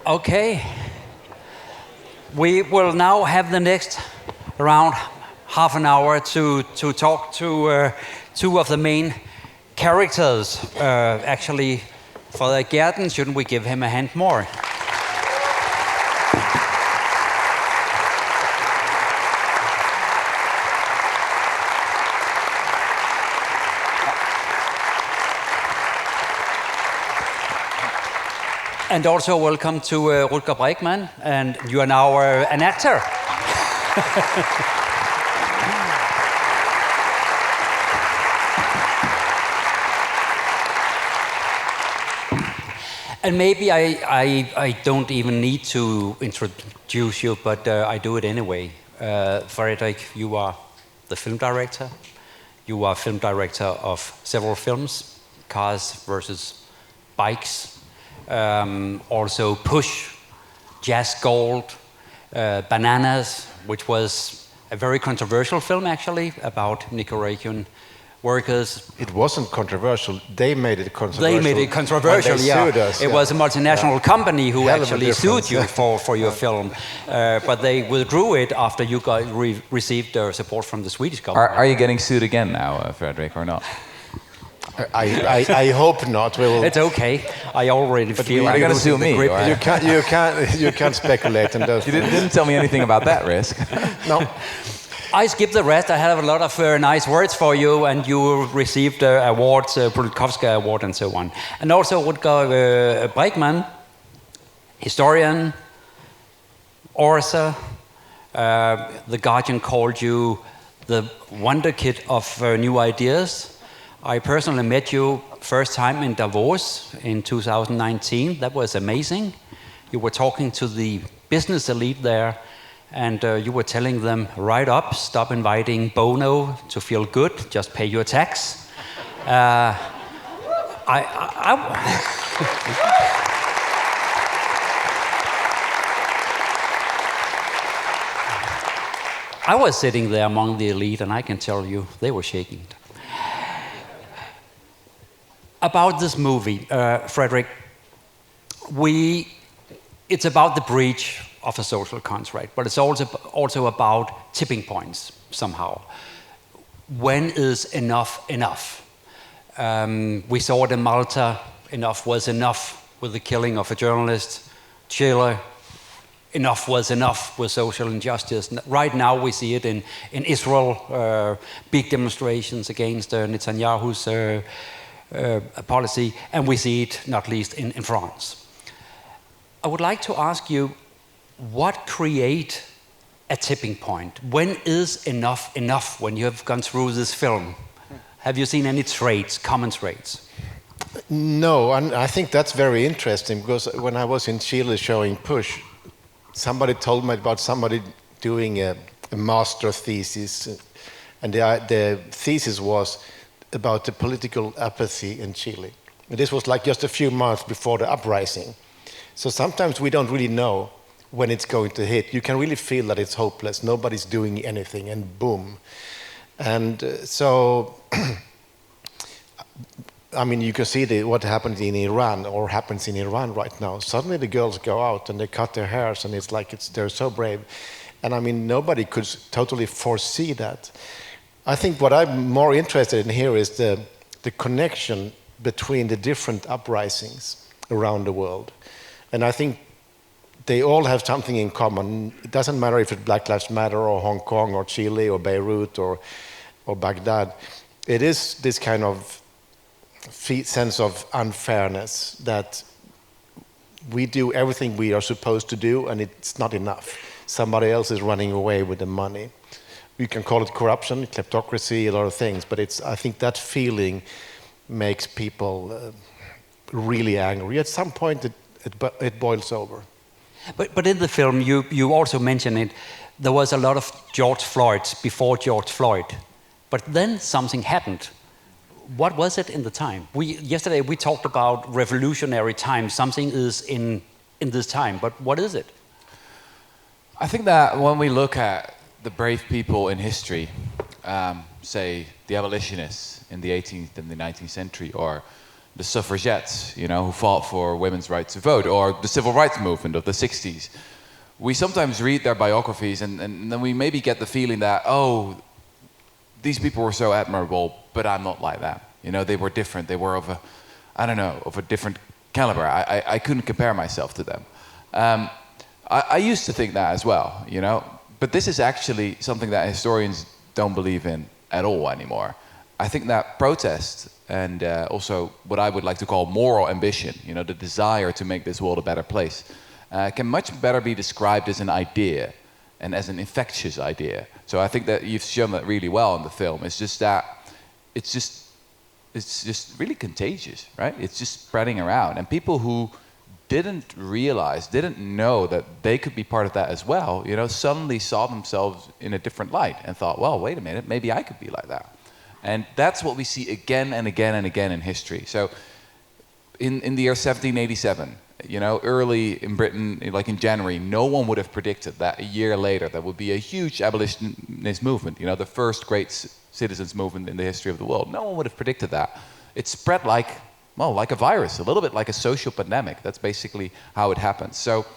Okay. We will now have the next around half an hour to talk to two of the main characters. Actually, Fredrik Gertten, shouldn't we give him a hand more? And also welcome to Rutger Bregman, and you are now an actor. And maybe I don't even need to introduce you, but I do it anyway. Fredrik, you are the film director. You are film director of several films, Cars versus Bikes. Also Push, Jazz Gold, Bananas, which was a very controversial film actually about Nicaraguan workers. It wasn't controversial. They made it controversial. They made it controversial, yeah. It was a multinational company who actually sued you for your film, but they withdrew it after you guys received support from the Swedish government. Are you getting sued again now, Fredrik, or not? I hope not. It's okay. I already feel you're going to sue me. You can't speculate on those. You didn't tell me anything about that risk. No. I skipped the rest. I have a lot of nice words for you, and you received awards, Pulitkovsky Award, and so on. And also Rutger Bregman, historian, orator. The Guardian called you the wonder kid of new ideas. I personally met you first time in Davos in 2019. That was amazing. You were talking to the business elite there, and you were telling them, right up, stop inviting Bono to feel good, just pay your tax. I was sitting there among the elite, and I can tell you, they were shaking. About this movie, Fredrik, it's about the breach of a social contract, but it's also about tipping points somehow. When is enough enough? We saw it in Malta, enough was enough with the killing of a journalist. Chile, enough was enough with social injustice. Right now we see it in Israel, big demonstrations against Netanyahu's policy, and we see it not least in France. I would like to ask you, what create a tipping point? When is enough enough when you have gone through this film? Have you seen any traits, common traits? No, and I think that's very interesting, because when I was in Chile showing Push, somebody told me about somebody doing a master thesis, and the thesis was about the political apathy in Chile. And this was like just a few months before the uprising. So sometimes we don't really know when it's going to hit. You can really feel that it's hopeless. Nobody's doing anything, and boom. And so, I mean, you can see what happened in Iran, or happens in Iran right now. Suddenly the girls go out and they cut their hairs, and it's like they're so brave. And I mean, nobody could totally foresee that. I think what I'm more interested in here is the connection between the different uprisings around the world. And I think they all have something in common. It doesn't matter if it's Black Lives Matter or Hong Kong or Chile or Beirut or Baghdad. It is this kind of sense of unfairness that we do everything we are supposed to do, and it's not enough. Somebody else is running away with the money. You can call it corruption, kleptocracy, a lot of things, but I think that feeling makes people really angry. At some point, it boils over. But in the film, you also mentioned it. There was a lot of George Floyds before George Floyd, but then something happened. What was it in the time? Yesterday we talked about revolutionary time. Something is in this time, but what is it? I think that when we look at the brave people in history, say the abolitionists in the 18th and the 19th century, or the suffragettes, who fought for women's right to vote, or the civil rights movement of the 60s. We sometimes read their biographies and then we maybe get the feeling that, oh, these people were so admirable, but I'm not like that. They were different. They were of a different caliber. I couldn't compare myself to them. I used to think that as well, but this is actually something that historians don't believe in at all anymore. I think that protest and also what I would like to call moral ambition, the desire to make this world a better place, can much better be described as an idea and as an infectious idea. So I think that you've shown that really well in the film. It's just that it's just really contagious, right? It's just spreading around. And people who didn't know that they could be part of that as well, suddenly saw themselves in a different light and thought, well, wait a minute, maybe I could be like that. And that's what we see again and again and again in history. So in the year 1787, early in Britain, like in January, no one would have predicted that a year later there would be a huge abolitionist movement, the first great citizens movement in the history of the world. No one would have predicted that. It spread like a virus, a little bit like a social pandemic. That's basically how it happens. So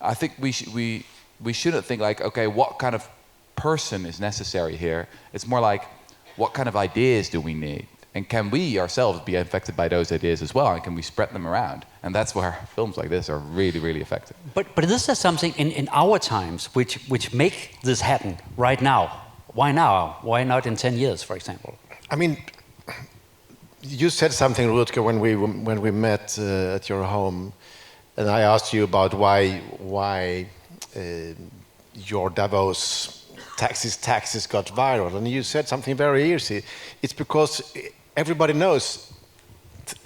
I think we shouldn't think like, okay, what kind of person is necessary here? It's more like, what kind of ideas do we need? And can we ourselves be affected by those ideas as well? And can we spread them around? And that's where films like this are really, really effective. But this is something in our times which make this happen right now. Why now? Why not in 10 years, for example? I mean, you said something, Rutger, when we met at your home, and I asked you about why your Davos taxes got viral, and you said something very easy. It's because everybody knows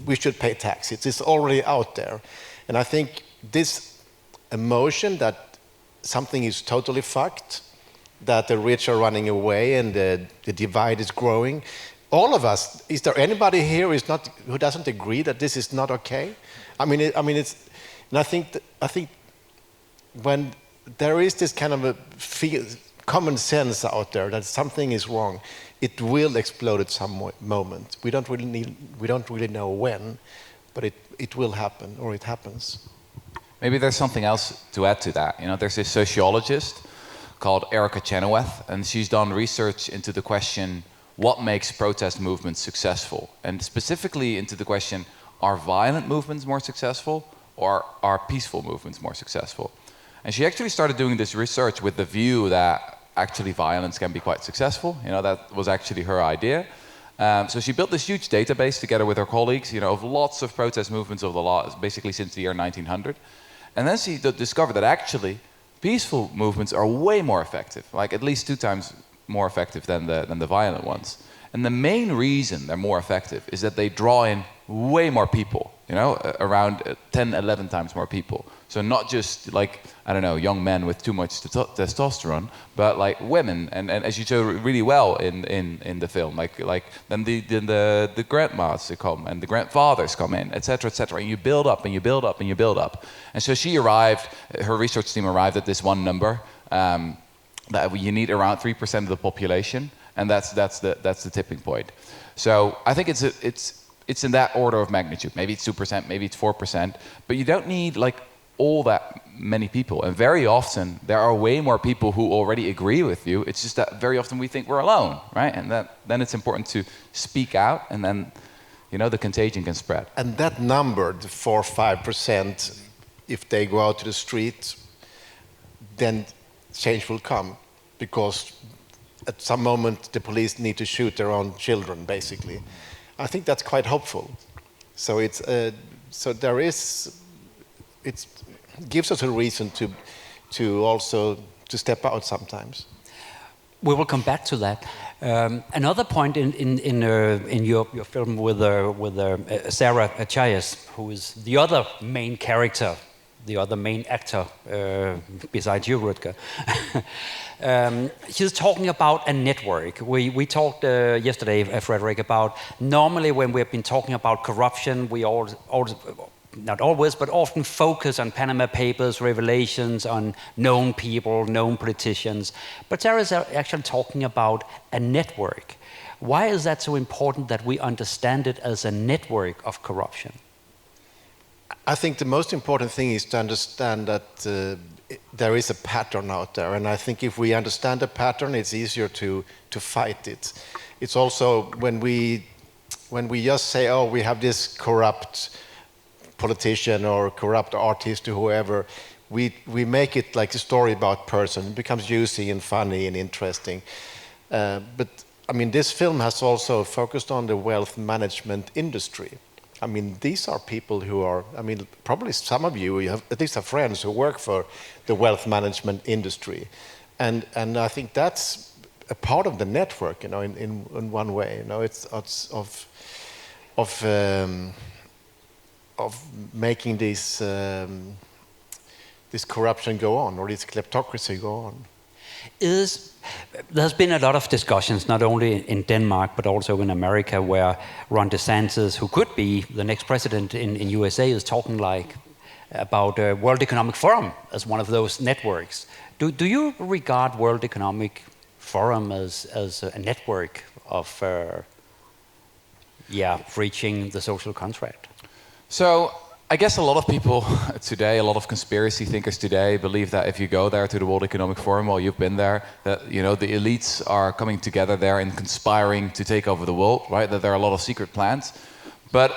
we should pay taxes. It's already out there. And I think this emotion that something is totally fucked, that the rich are running away and the divide is growing, all of us, is there anybody here who doesn't agree that this is not okay? It's, and I think when there is this kind of a common sense out there that something is wrong, it will explode at some moment. We don't really know when, but it will happen, or it happens. Maybe there's something else to add to that. There's this sociologist called Erica Chenoweth, and she's done research into the question, what makes protest movements successful? And specifically into the question, are violent movements more successful, or are peaceful movements more successful? And she actually started doing this research with the view that actually violence can be quite successful. That was actually her idea. So she built this huge database together with her colleagues, of lots of protest movements of the law, basically since the year 1900. And then she discovered that actually peaceful movements are way more effective, like at least 2 times more effective than the violent ones. And the main reason they're more effective is that they draw in way more people, around 10, 11 times more people. So not just like, young men with too much testosterone, but like women, and as you showed really well in the film, like then the grandmas come and the grandfathers come in, etc., etc., and you build up and you build up and you build up. And so her research team arrived at this one number, that you need around 3% of the population, and that's the tipping point. So I think it's in that order of magnitude. Maybe it's 2%, maybe it's 4%, but you don't need like all that many people. And very often there are way more people who already agree with you. It's just that very often we think we're alone, right? And then it's important to speak out, and then the contagion can spread. And that number, the 4 or 5%, if they go out to the street, then change will come, because at some moment the police need to shoot their own children, basically. I think that's quite hopeful. So it gives us a reason to also to step out sometimes. We will come back to that. Another point in your film with Sarah Chayes, who is the other main character, the other main actor besides you, Rutger. She's talking about a network. We talked yesterday, Fredrik, about normally when we've been talking about corruption, we all not always, but often focus on Panama Papers, revelations, on known people, known politicians. But Sarah is actually talking about a network. Why is that so important that we understand it as a network of corruption? I think the most important thing is to understand that there is a pattern out there, and I think if we understand the pattern, it's easier to fight it. It's also when we just say, oh, we have this corrupt politician or corrupt artist or whoever, we make it like a story about person. It becomes juicy and funny and interesting. But I mean, this film has also focused on the wealth management industry. I mean, these are people who are, I mean, probably some of you have, at least have friends who work for the wealth management industry. And I think that's a part of the network, you know, in one way. You know, it's of making this corruption go on, or this kleptocracy go on. There's been a lot of discussions, not only in Denmark, but also in America, where Ron DeSantis, who could be the next president in USA, is talking about World Economic Forum as one of those networks. Do you regard World Economic Forum as a network of breaching the social contract? So I guess a lot of people today, a lot of conspiracy thinkers today, believe that if you go there to the World Economic Forum, well, you've been there, that the elites are coming together there and conspiring to take over the world, right? That there are a lot of secret plans. But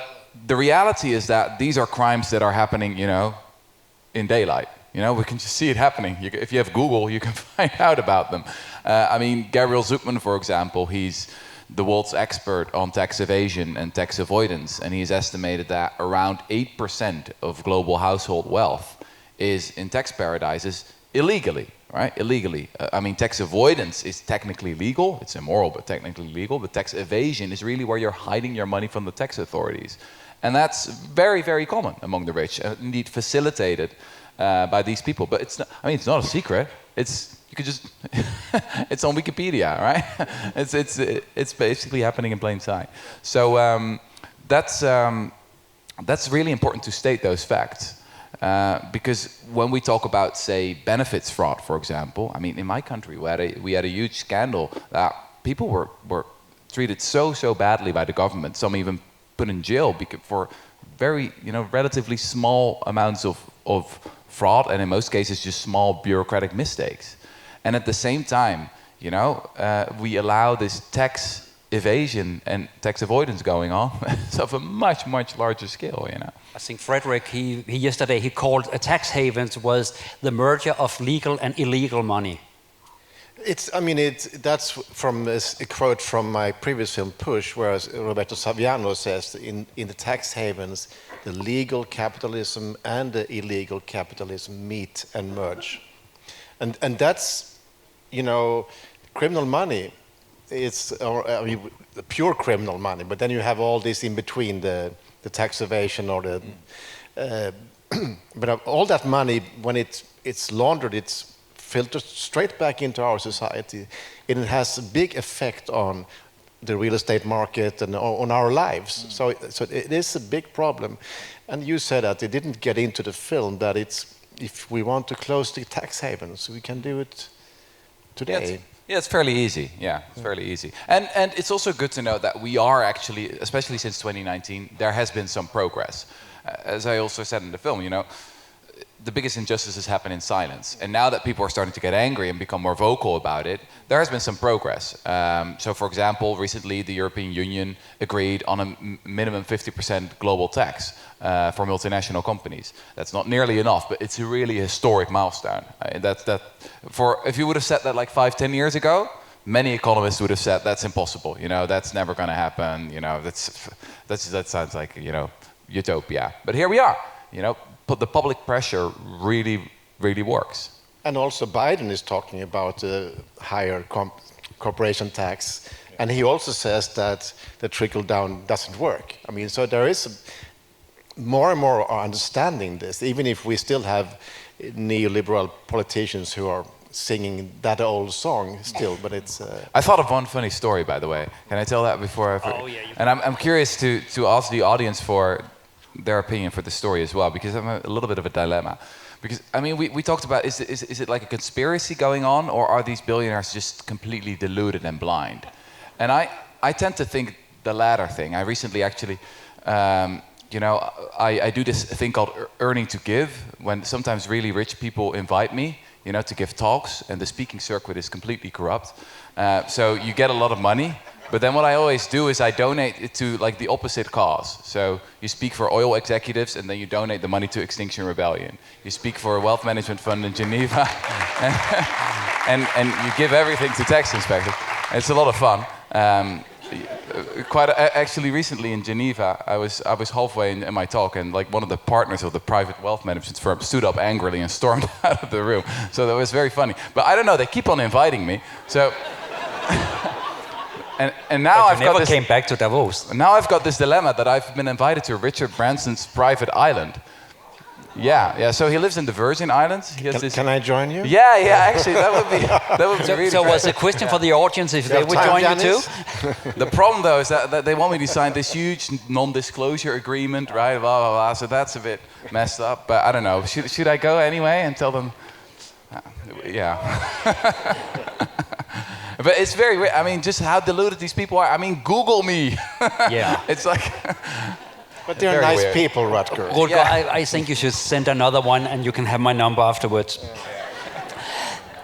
the reality is that these are crimes that are happening, in daylight. We can just see it happening. If you have Google, you can find out about them. I mean, Gabriel Zucman, for example, he's the world's expert on tax evasion and tax avoidance, and he's estimated that around 8% of global household wealth is in tax paradises illegally, right? Illegally. I mean, tax avoidance is technically legal. It's immoral, but technically legal. But tax evasion is really where you're hiding your money from the tax authorities. And that's very, very common among the rich, and indeed facilitated by these people. But it's not a secret. You could just it's on Wikipedia, right? It's basically happening in plain sight. So that's really important to state those facts, because when we talk about, say, benefits fraud, for example, I mean, in my country we had a huge scandal that people were treated so badly by the government. Some even put in jail for very relatively small amounts of fraud, and in most cases just small bureaucratic mistakes. And at the same time, we allow this tax evasion and tax avoidance going on of a much, much larger scale, I think Fredrik, yesterday he called tax havens was the merger of legal and illegal money. That's from a quote from my previous film, Push, where Roberto Saviano says in the tax havens, the legal capitalism and the illegal capitalism meet and merge. And that's, criminal money. It's pure criminal money, but then you have all this in between, the tax evasion or the... but all that money, when it's laundered, it's filtered straight back into our society. It has a big effect on the real estate market and on our lives. So it is a big problem. And you said that it didn't get into the film, that if we want to close the tax havens, we can do it today. Yeah, it's fairly easy. Yeah, it's fairly easy. And it's also good to know that we are actually, especially since 2019, there has been some progress. As I also said in the film, the biggest injustices happen in silence. And now that people are starting to get angry and become more vocal about it, there has been some progress. So, for example, recently the European Union agreed on a minimum 50% global tax for multinational companies. That's not nearly enough, but it's a really historic milestone. If you would have said that like 5-10 years ago, many economists would have said that's impossible. That's never going to happen. That sounds like utopia. But here we are. But the public pressure really, really works. And also Biden is talking about a higher corporation tax. And he also says that the trickle down doesn't work. So there is more and more are understanding this, even if we still have neoliberal politicians who are singing that old song still, but it's... I thought of one funny story, by the way. Can I tell that before I... Oh, yeah. And I'm curious to ask the audience for their opinion for the story as well, because I'm a little bit of a dilemma. Because, we talked about, is it like a conspiracy going on, or are these billionaires just completely deluded and blind? And I tend to think the latter thing. I recently actually, I do this thing called earning to give, when sometimes really rich people invite me, to give talks, and the speaking circuit is completely corrupt. So you get a lot of money, but then what I always do is I donate it to like the opposite cause. So you speak for oil executives, and then you donate the money to Extinction Rebellion. You speak for a wealth management fund in Geneva, and you give everything to tax inspectors. It's a lot of fun. Actually, recently in Geneva, I was halfway in my talk, and like one of the partners of the private wealth management firm stood up angrily and stormed out of the room. So that was very funny. But I don't know, they keep on inviting me. So and now I've never came back to Davos. Now I've got this dilemma that I've been invited to Richard Branson's private island. Yeah. So he lives in the Virgin Islands. Can I join you? Yeah. Actually, that would be really So great. was a question for the audience if they would join you too? The problem though is that they want me to sign this huge non-disclosure agreement, right? Blah blah blah. So that's a bit messed up. But I don't know. Should I go anyway and tell them? Yeah. But it's very weird. I mean, just how deluded these people are. I mean, Google me. Yeah. It's like. But they're nice weird. people, Rutger. Rutger, Yeah. I think you should send another one, and you can have my number afterwards.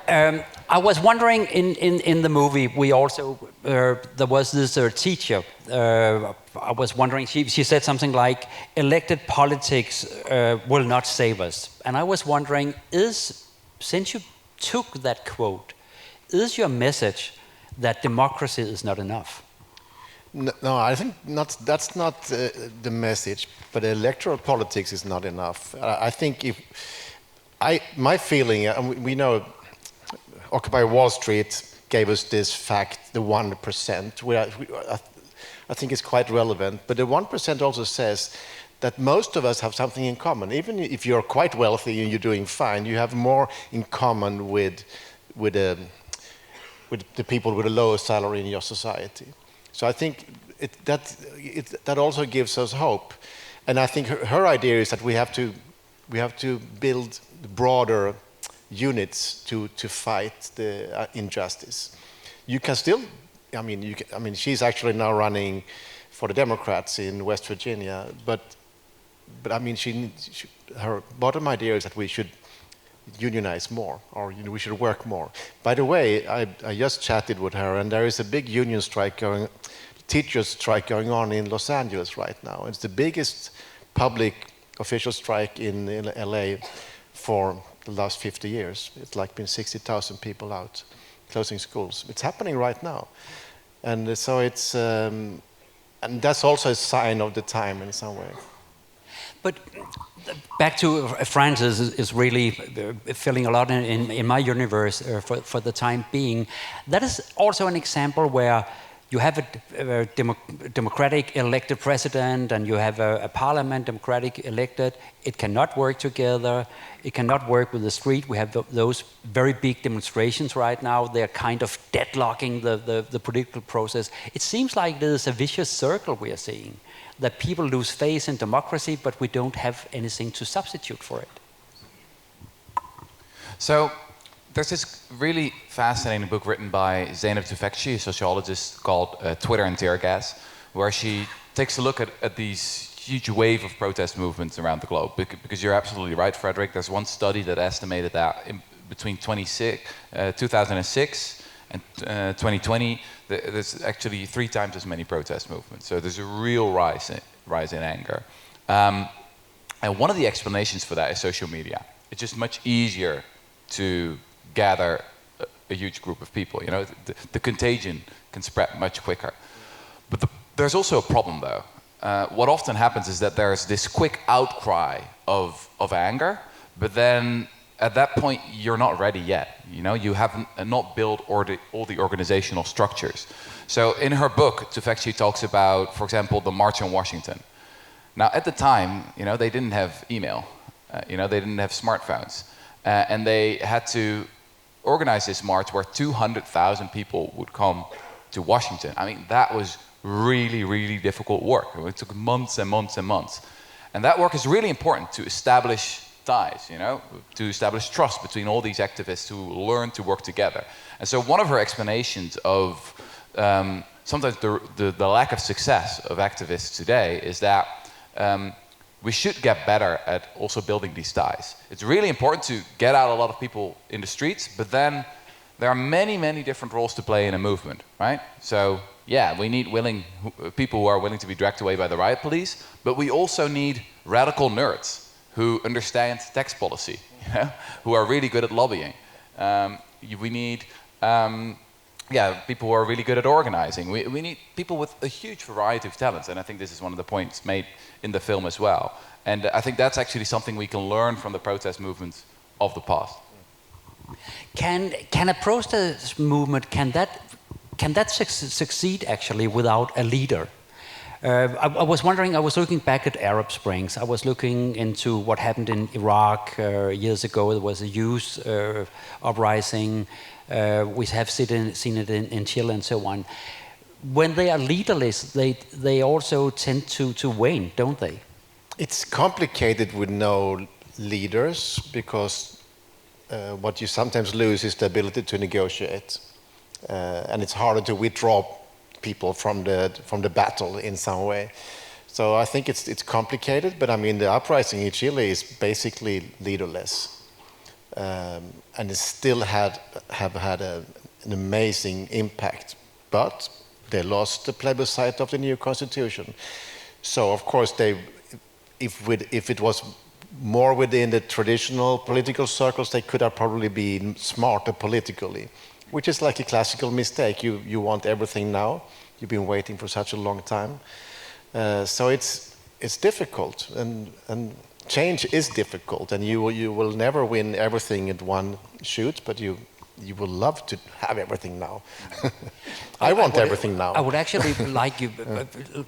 I was wondering, in the movie, we also there was this teacher. I was wondering, she said something like, "Elected politics will not save us." And I was wondering, since you took that quote, is your message that democracy is not enough? No, I think that's not the message. But electoral politics is not enough. I think my feeling, we know, Occupy Wall Street gave us this fact, the 1%. I think it's quite relevant. But the 1% also says that most of us have something in common. Even if you're quite wealthy and you're doing fine, you have more in common with the people with a lower salary in your society. So I think that also gives us hope, and I think her idea is that we have to build broader units to fight the injustice. You can still, she's actually now running for the Democrats in West Virginia, but I mean, her bottom idea is that we should unionize more, or we should work more. By the way, I just chatted with her, and there is a big union strike teachers strike going on in Los Angeles right now. It's the biggest public official strike in LA for the last 50 years. It's like been 60,000 people out closing schools. It's happening right now, and so it's and that's also a sign of the time in some way. But back to France is really filling a lot in my universe for the time being. That is also an example where you have a democratic elected president, and you have a parliament democratic elected. It cannot work together. It cannot work with the street. We have those very big demonstrations right now. They're kind of deadlocking the political process. It seems like there's a vicious circle we are seeing, that people lose faith in democracy, but we don't have anything to substitute for it. So there's this really fascinating book written by Zeynep Tufekci, a sociologist, called Twitter and Tear Gas, where she takes a look at these huge wave of protest movements around the globe. Because you're absolutely right, Fredrik. There's one study that estimated that between 2006 and 2020, there's actually 3 times as many protest movements. So there's a real rise in anger. And one of the explanations for that is social media. It's just much easier to gather a huge group of people. The contagion can spread much quicker. But there's also a problem, though. What often happens is that there's this quick outcry of anger, but then at that point you're not ready yet. You haven't not built all the organizational structures. So in her book, Tufekci talks about, for example, the March on Washington. Now at the time, they didn't have email. They didn't have smartphones. And they had to organize this march where 200,000 people would come to Washington. I mean, that was really, really difficult work. It took months and months and months. And that work is really important to establish ties, to establish trust between all these activists who learn to work together. And so one of her explanations of sometimes the lack of success of activists today is that we should get better at also building these ties. It's really important to get out a lot of people in the streets, but then there are many, many different roles to play in a movement, right? So yeah, we need people who are willing to be dragged away by the riot police, but we also need radical nerds who understand tax policy, you know, who are really good at lobbying. We need people who are really good at organizing. We need people with a huge variety of talents, and I think this is one of the points made in the film as well. And I think that's actually something we can learn from the protest movements of the past. Can a protest movement, can that succeed actually without a leader? I was wondering, I was looking back at Arab Springs. I was looking into what happened in Iraq years ago. There was a youth uprising. We have seen it in Chile and so on. When they are leaderless, they also tend to wane, don't they? It's complicated with no leaders because what you sometimes lose is the ability to negotiate. And it's harder to withdraw people from the battle in some way. So I think it's complicated, but I mean the uprising in Chile is basically leaderless, and it still have had an amazing impact. But they lost the plebiscite of the new constitution. So of course if it was more within the traditional political circles, they could have probably been smarter politically, which is like a classical mistake. You want everything now. You've been waiting for such a long time. So it's difficult, and change is difficult, and you will never win everything at one shoot, but you will love to have everything now. I want everything now. I would actually like you.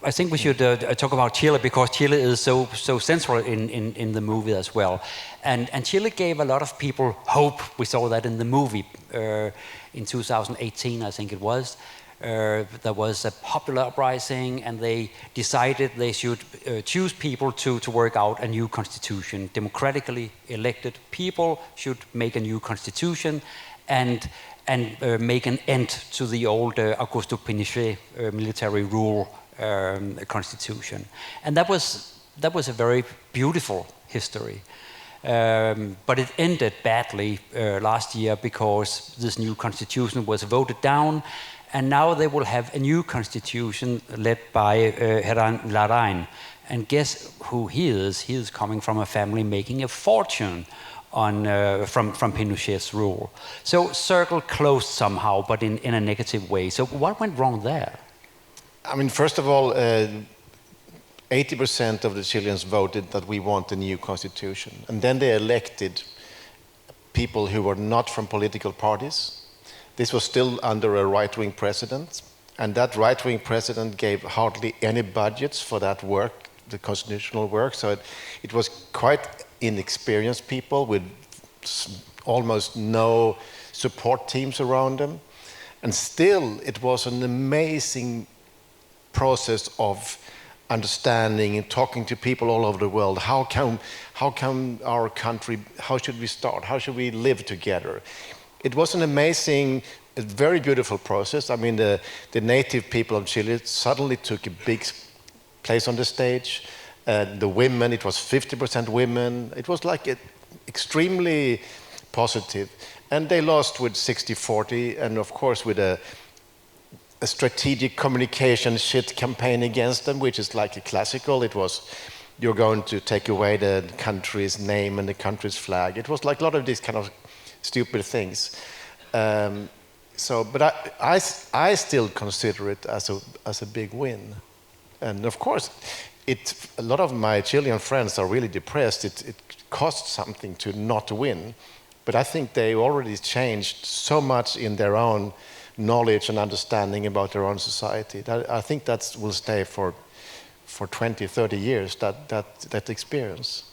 I think we should talk about Chile, because Chile is so central in the movie as well, and Chile gave a lot of people hope. We saw that in the movie in 2018, I think it was. There was a popular uprising, and they decided they should choose people to work out a new constitution. Democratically elected people should make a new constitution and make an end to the old Augusto Pinochet military rule constitution. And that was a very beautiful history. But it ended badly last year because this new constitution was voted down. And now they will have a new constitution led by Herrán Larraín. And guess who he is? He is coming from a family making a fortune from Pinochet's rule. So circle closed somehow, but in a negative way. So what went wrong there? I mean, first of all, 80% of the Chileans voted that we want a new constitution. And then they elected people who were not from political parties. This was still under a right-wing president, and that right-wing president gave hardly any budgets for that work, the constitutional work, so it was quite inexperienced people with almost no support teams around them. And still, it was an amazing process of understanding and talking to people all over the world. How come our country, how should we start? How should we live together? It was an amazing, a very beautiful process. I mean, the native people of Chile suddenly took a big place on the stage. The women, it was 50% women. It was like extremely positive. And they lost with 60-40, and of course with a strategic communication shit campaign against them, which is like a classical. It was, you're going to take away the country's name and the country's flag. It was like a lot of these kind of stupid things. But I still consider it as a big win. And of course, a lot of my Chilean friends are really depressed. It costs something to not win. But I think they already changed so much in their own knowledge and understanding about their own society. I think that will stay for 20, 30 years, that experience.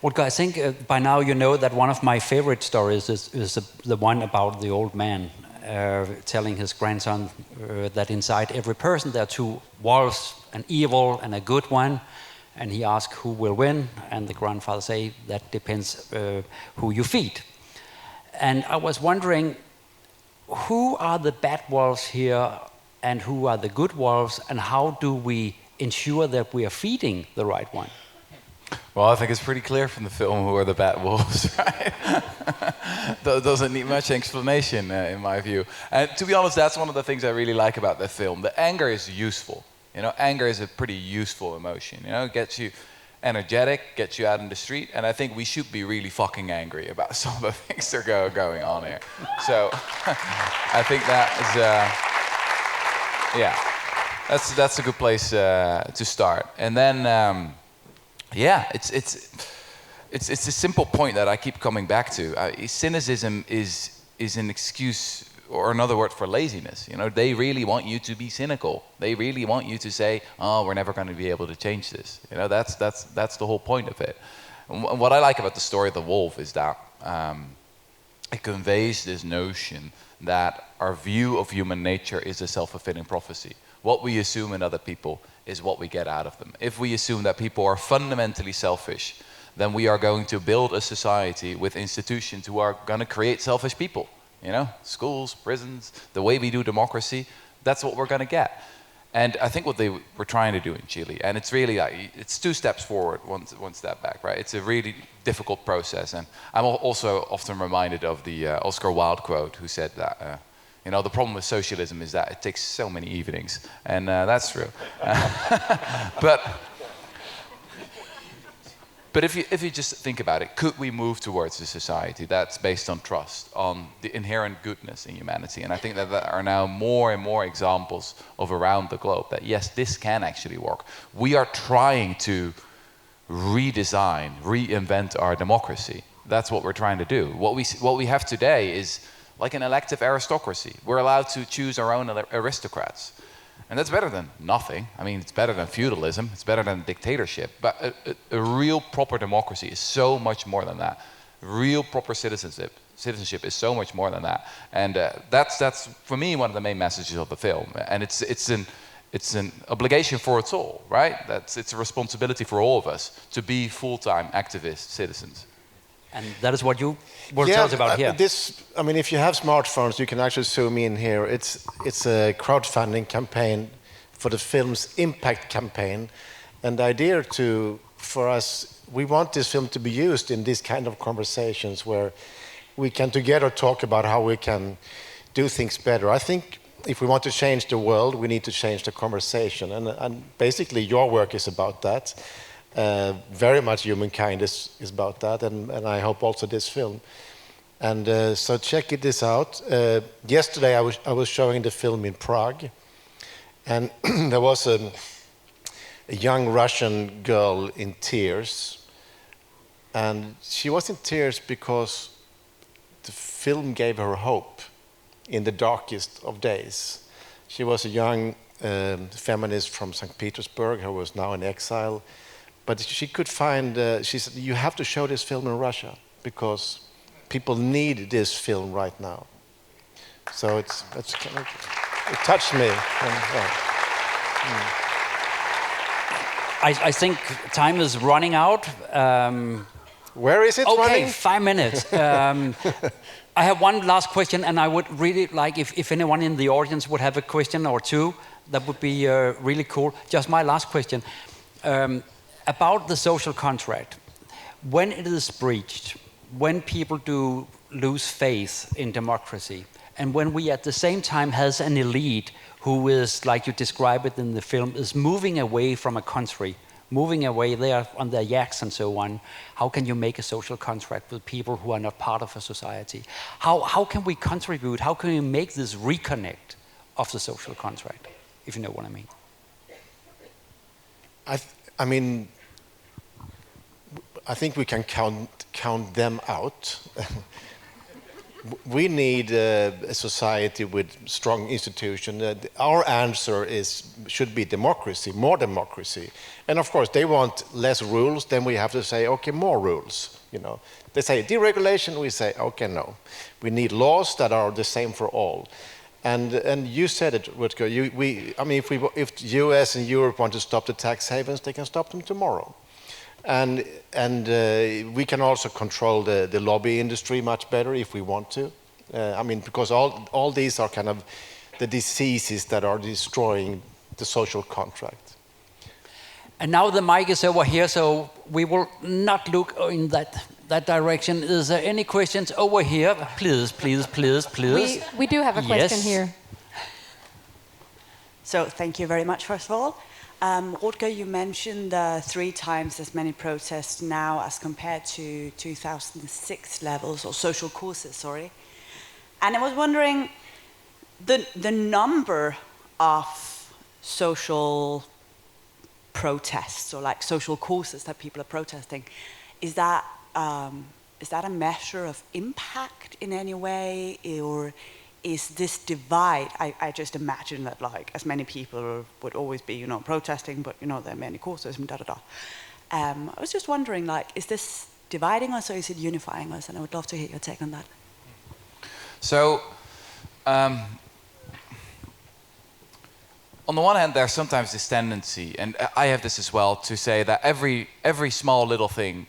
Rutger, I think by now you know that one of my favorite stories is the one about the old man telling his grandson that inside every person there are two wolves, an evil and a good one. And he asks who will win, and the grandfather say that depends who you feed. And I was wondering, who are the bad wolves here and who are the good wolves, and how do we ensure that we are feeding the right one? Well, I think it's pretty clear from the film who are the bad wolves, right? Doesn't need much explanation, in my view. And to be honest, that's one of the things I really like about the film. The anger is useful. You know, anger is a pretty useful emotion. You know, it gets you energetic, gets you out in the street, and I think we should be really fucking angry about some of the things that are going on here. So, I think that is, yeah, that's a good place to start. And then. Yeah, it's a simple point that I keep coming back to. Cynicism is an excuse or another word for laziness. You know, they really want you to be cynical. They really want you to say, "Oh, we're never going to be able to change this." You know, that's the whole point of it. And what I like about the story of the wolf is that it conveys this notion that our view of human nature is a self-fulfilling prophecy. What we assume in other people is what we get out of them. If we assume that people are fundamentally selfish, then we are going to build a society with institutions who are going to create selfish people. You know, schools, prisons, the way we do democracy, that's what we're going to get. And I think what they were trying to do in Chile, and it's really like, it's 2 steps forward, one step back, right? It's a really difficult process. And I'm also often reminded of the Oscar Wilde quote, who said that, you know, the problem with socialism is that it takes so many evenings, and that's true. But if you just think about it, could we move towards a society that's based on trust, on the inherent goodness in humanity? And I think that there are now more and more examples of around the globe that yes, this can actually work. We are trying to redesign, reinvent our democracy. That's what we're trying to do. What we have today is like an elective aristocracy. We're allowed to choose our own aristocrats. And that's better than nothing. I mean, it's better than feudalism. It's better than dictatorship. But a real proper democracy is so much more than that. Real proper citizenship is so much more than that. And that's for me one of the main messages of the film. And it's an obligation for us all, right? It's a responsibility for all of us to be full-time activist citizens. And that is what you will tell us about here. I mean, if you have smartphones, you can actually zoom in here. It's a crowdfunding campaign for the film's impact campaign. And the idea for us, we want this film to be used in these kind of conversations where we can together talk about how we can do things better. I think if we want to change the world, we need to change the conversation. And basically your work is about that. Very much Humankind is about that, and I hope also this film. And so check this out. Yesterday I was showing the film in Prague, and there was a young Russian girl in tears, and she was in tears because the film gave her hope in the darkest of days. She was a young feminist from St. Petersburg who was now in exile. But she could find, she said, you have to show this film in Russia because people need this film right now. So it touched me. I think time is running out. Where is it running? Okay, 5 minutes. I have one last question, and I would really like if anyone in the audience would have a question or two, that would be really cool. Just my last question. About the social contract, when it is breached, when people do lose faith in democracy, and when we at the same time has an elite who is, like you describe it in the film, is moving away from a country, moving away there on their yaks and so on, how can you make a social contract with people who are not part of a society? How can we contribute? How can we make this reconnect of the social contract, if you know what I mean? I mean, I think we can count them out. We need a society with strong institutions. Our answer should be democracy, more democracy. And of course, they want less rules. Then we have to say, okay, more rules. You know, they say deregulation. We say, okay, no. We need laws that are the same for all. And you said it, Rutger. I mean, if the U.S. and Europe want to stop the tax havens, they can stop them tomorrow. And we can also control the lobby industry much better if we want to. I mean, because all these are kind of the diseases that are destroying the social contract. And now the mic is over here, so we will not look in that direction. Is there any questions over here? Please, please, please, please. We do have a question Yes. here. So thank you very much, first of all. Rutger, you mentioned 3 times as many protests now as compared to 2006 levels, or social causes, sorry. And I was wondering, the number of social protests, or like social causes that people are protesting, is that a measure of impact in any way, or is this divide? I just imagine that like as many people would always be, protesting, but there are many causes and I was just wondering, like, is this dividing us or is it unifying us? And I would love to hear your take on that. So, on the one hand, there's sometimes this tendency, and I have this as well, to say that every small little thing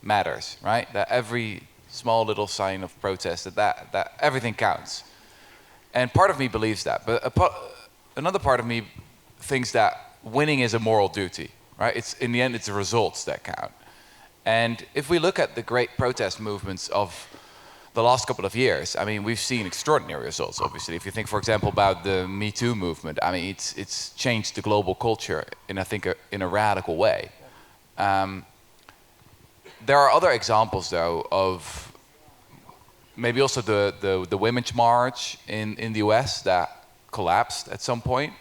matters, right? That every small little sign of protest, that everything counts. And part of me believes that, but another part of me thinks that winning is a moral duty, right? It's in the end, it's the results that count. And if we look at the great protest movements of the last couple of years, I mean, we've seen extraordinary results, obviously. If you think, for example, about the Me Too movement, I mean, it's changed the global culture in, I think, in a radical way. There are other examples, though, of maybe also the Women's March in the US that collapsed at some point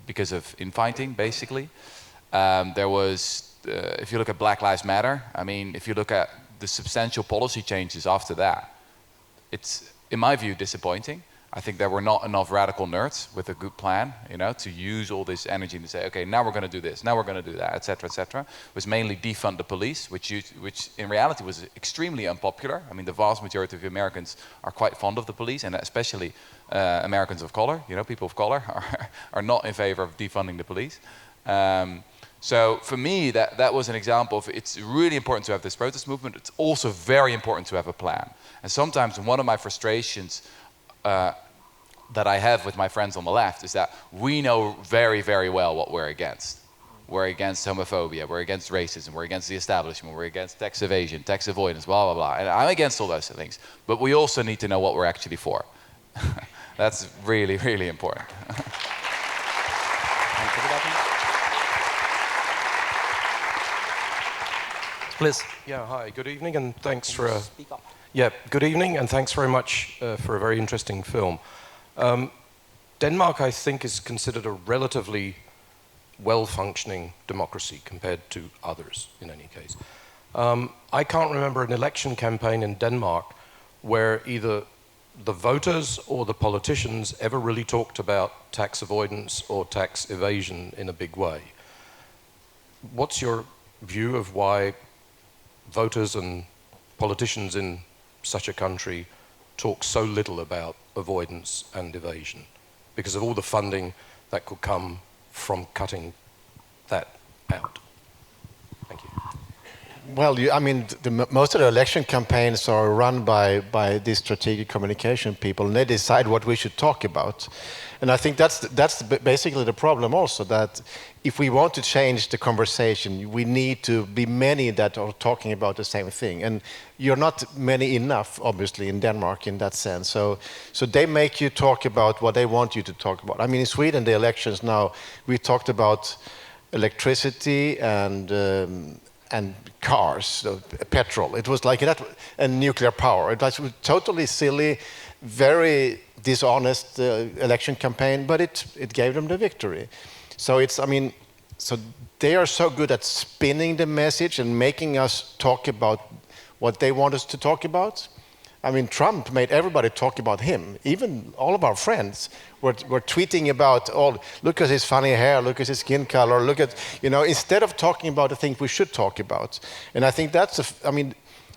because of infighting, basically. There was, if you look at Black Lives Matter, I mean, if you look at the substantial policy changes after that, it's, in my view, disappointing. I think there were not enough radical nerds with a good plan, to use all this energy to say, okay, now we're going to do this, now we're going to do that, etc., etc. It was mainly defund the police, which in reality was extremely unpopular. I mean, the vast majority of Americans are quite fond of the police, and especially Americans of color, people of color, are not in favor of defunding the police. So for me, that was an example of, it's really important to have this protest movement. It's also very important to have a plan. And sometimes one of my frustrations that I have with my friends on the left is that we know very, very well what we're against. We're against homophobia, we're against racism, we're against the establishment, we're against tax evasion, tax avoidance, blah, blah, blah. And I'm against all those things. But we also need to know what we're actually for. That's really, really important. Please. Yeah, hi, good evening, and thanks for good evening, and thanks very much for a very interesting film. Denmark, I think, is considered a relatively well-functioning democracy compared to others, in any case. I can't remember an election campaign in Denmark where either the voters or the politicians ever really talked about tax avoidance or tax evasion in a big way. What's your view of why voters and politicians in such a country talk so little about avoidance and evasion because of all the funding that could come from cutting that out? Thank you. Well, most of the election campaigns are run by these strategic communication people, and they decide what we should talk about. And I think that's basically the problem also, that if we want to change the conversation, we need to be many that are talking about the same thing. And you're not many enough, obviously, in Denmark in that sense. So they make you talk about what they want you to talk about. I mean, in Sweden, the elections now, we talked about electricity and cars, so petrol. It was like that, and nuclear power. It was totally silly, very dishonest election campaign, but it gave them the victory. So so they are so good at spinning the message and making us talk about what they want us to talk about. I mean, Trump made everybody talk about him. Even all of our friends were tweeting about, look at his funny hair, look at his skin color, look at, instead of talking about the things we should talk about. And I think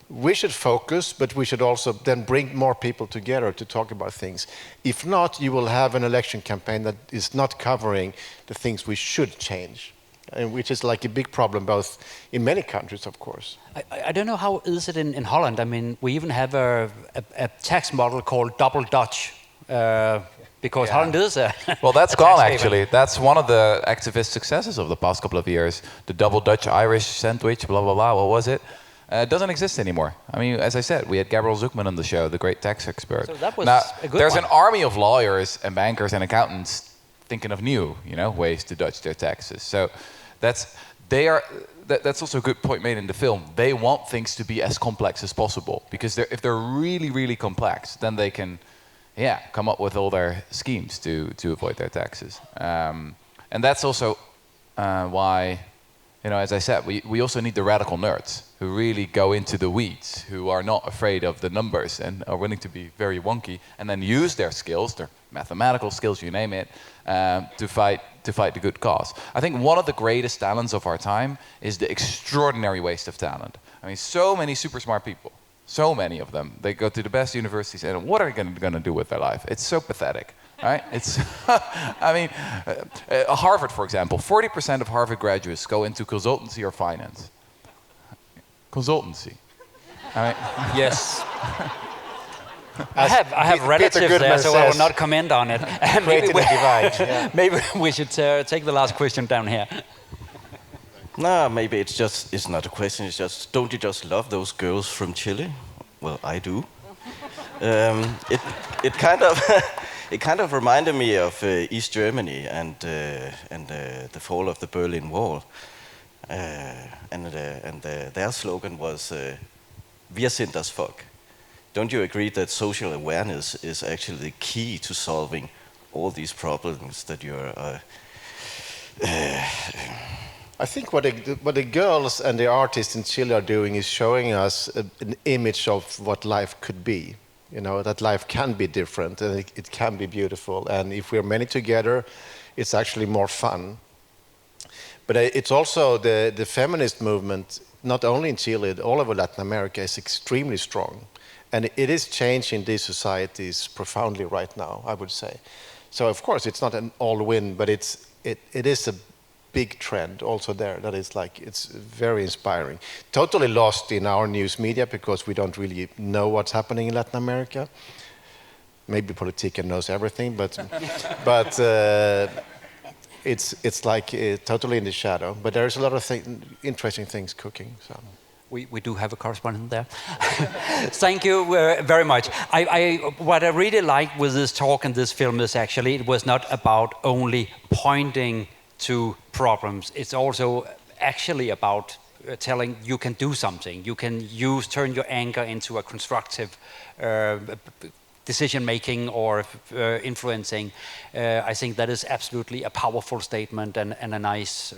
we should focus, but we should also then bring more people together to talk about things. If not, you will have an election campaign that is not covering the things we should change, and which is like a big problem both in many countries, of course. I don't know how is it in Holland. I mean, we even have a tax model called double Dutch. Because Holland is a well, that's a gone tax haven. actually. That's one of the activist successes of the past couple of years. The double Dutch-Irish sandwich, blah blah blah. What was it? It doesn't exist anymore. I mean, as I said, we had Gabriel Zuckman on the show, the great tax expert. So that was now, a good there's one. an army of lawyers and bankers and accountants thinking of new, ways to dodge their taxes. So that's also a good point made in the film. They want things to be as complex as possible because if they're really, really complex, then they can, come up with all their schemes to avoid their taxes. And that's also why, as I said, we also need the radical nerds who really go into the weeds, who are not afraid of the numbers and are willing to be very wonky, and then use their skills, their mathematical skills, you name it, to fight the good cause. I think one of the greatest talents of our time is the extraordinary waste of talent. I mean, so many super smart people, so many of them, they go to the best universities, and what are they going to do with their life? It's so pathetic. Right? It's, I mean, Harvard, for example, 40% of Harvard graduates go into consultancy or finance. Consultancy. I mean, Yes. I have Peter relatives Goodman there, so I will says, not comment on it. And creating a divide. Yeah. maybe we should take the last question down here. No, maybe it's not a question. It's just, don't you just love those girls from Chile? Well, I do. It kind of it kind of reminded me of East Germany and the fall of the Berlin Wall. Their slogan was "Wir sind das Volk." Don't you agree that social awareness is actually the key to solving all these problems that you're? I think what the girls and the artists in Chile are doing is showing us an image of what life could be. That life can be different and it can be beautiful. And if we're many together, it's actually more fun. But it's also the feminist movement, not only in Chile, all over Latin America, is extremely strong. And it is changing these societies profoundly right now, I would say. So of course, it's not an all-win, but it is a big trend also there that is it's very inspiring. Totally lost in our news media because we don't really know what's happening in Latin America. Maybe Politiken knows everything, but it's totally in the shadow. But there's a lot of interesting things cooking. So. We do have a correspondent there. Thank you very much. What I really like with this talk and this film is actually it was not about only pointing to problems. It's also actually about telling you can do something. You can turn your anger into a constructive decision making or influencing. I think that is absolutely a powerful statement and a nice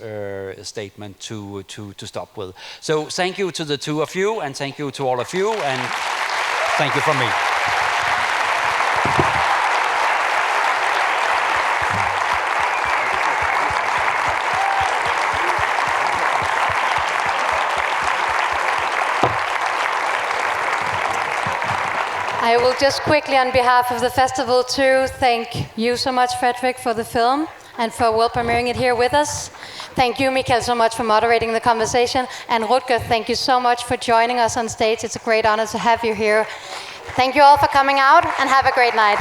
statement to stop with. So thank you to the two of you, and thank you to all of you, and thank you from me. I will just quickly, on behalf of the festival too, thank you so much, Fredrik, for the film and for world premiering it here with us. Thank you, Mikael, so much for moderating the conversation. And Rutger, thank you so much for joining us on stage. It's a great honor to have you here. Thank you all for coming out, and have a great night.